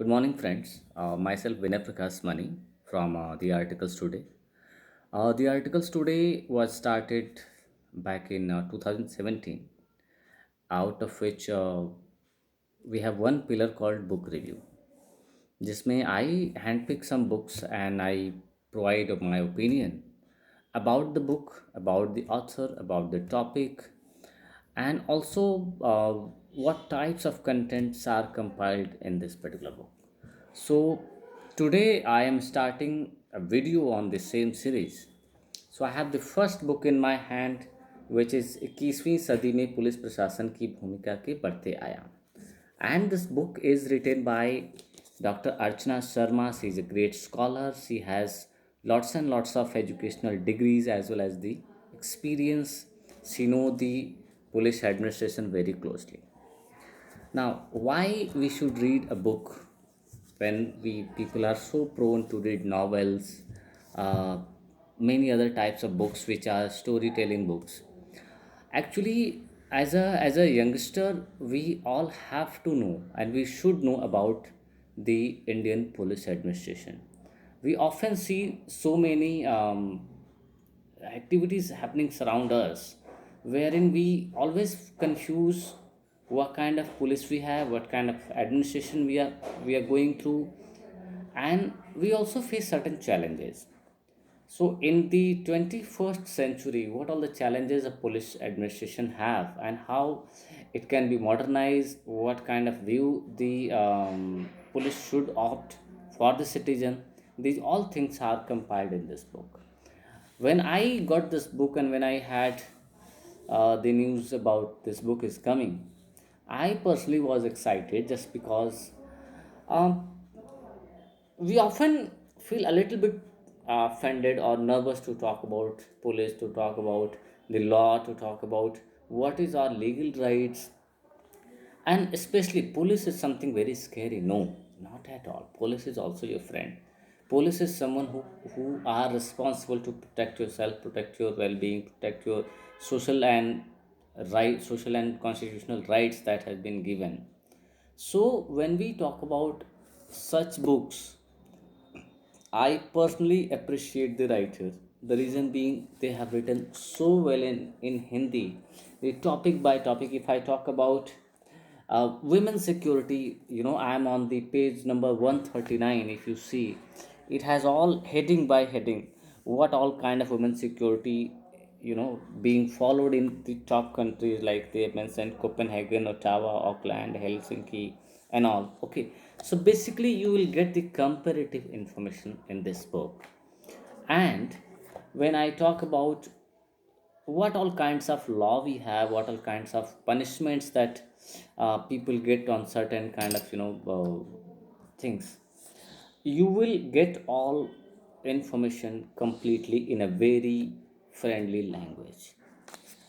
Good morning, friends. Myself Vinay Prakash Mani from the Articles Today. The Articles Today was started back in 2017, out of which we have one pillar called book review. जिसमें I handpick some books and I provide my opinion about the book, about the author, about the topic, and also what types of contents are compiled in this particular book. So today I am starting a video on the same series. So I have the first book in my hand, which is 21वीं सदी में police प्रशासन की भूमिका के बढ़ते आयाम. And this book is written by Dr. Archana Sharma. She is a great scholar. She has lots and lots of educational degrees as well as the experience. She know the police administration very closely. Now, why we should read a book when we people are so prone to read novels, uh, many other types of books which are storytelling books. Actually, as a youngster, we all have to know and we should know about the Indian police administration. We often see so many activities happening around us wherein we always confuse what kind of police we have, what kind of administration we are going through, and we also face certain challenges. So in the 21st century, what all the challenges a police administration have and how it can be modernized, what kind of view the police should opt for the citizen, these all things are compiled in this book. When I got this book and when I had the news about this book is coming, I personally was excited just because um, we often feel a little bit offended or nervous to talk about police, to talk about the law, to talk about what is our legal rights, and especially police is something very scary. No, not at all. Police is also your friend. Police is someone who are responsible to protect yourself, protect your well-being, protect your social and social and constitutional rights that has been given. So when we talk about such books, I personally appreciate the writers. The reason being they have written so well in Hindi. The topic by topic, if I talk about women's security, I am on the page number 139. If you see, it has all heading by heading what all kind of women's security, being followed in the top countries like they mentioned Copenhagen, Ottawa, Auckland, Helsinki, and all. Okay, so basically, you will get the comparative information in this book. And when I talk about what all kinds of law we have, what all kinds of punishments that people get on certain kind of things, you will get all information completely in a very friendly language.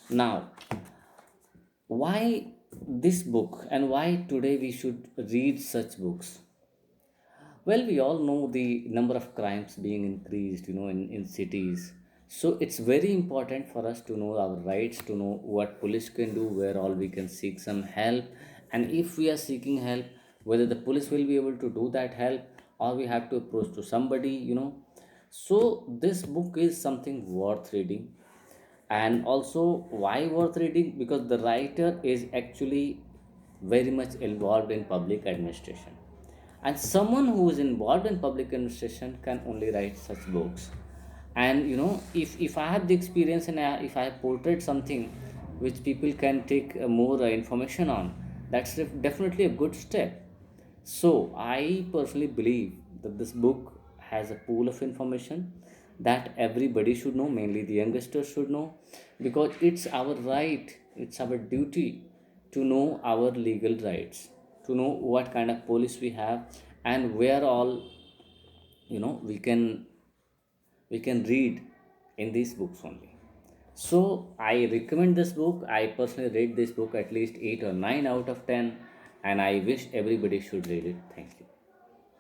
Now, why this book and why today we should read such books? Well, we all know the number of crimes being increased, in cities. So it's very important for us to know our rights, to know what police can do, where all we can seek some help, and if we are seeking help, whether the police will be able to do that help or we have to approach to somebody. So this book is something worth reading. And also, why worth reading? Because the writer is actually very much involved in public administration, and someone who is involved in public administration can only write such books. And if I have the experience and if I have portrayed something which people can take more information on, that's definitely a good step. So I personally believe that this book has a pool of information that everybody should know, mainly the youngsters should know, because it's our right, it's our duty to know our legal rights, to know what kind of police we have and where all we can read in these books only. So I recommend this book. I personally read this book at least 8 or 9 out of 10, and I wish everybody should read it. Thank you.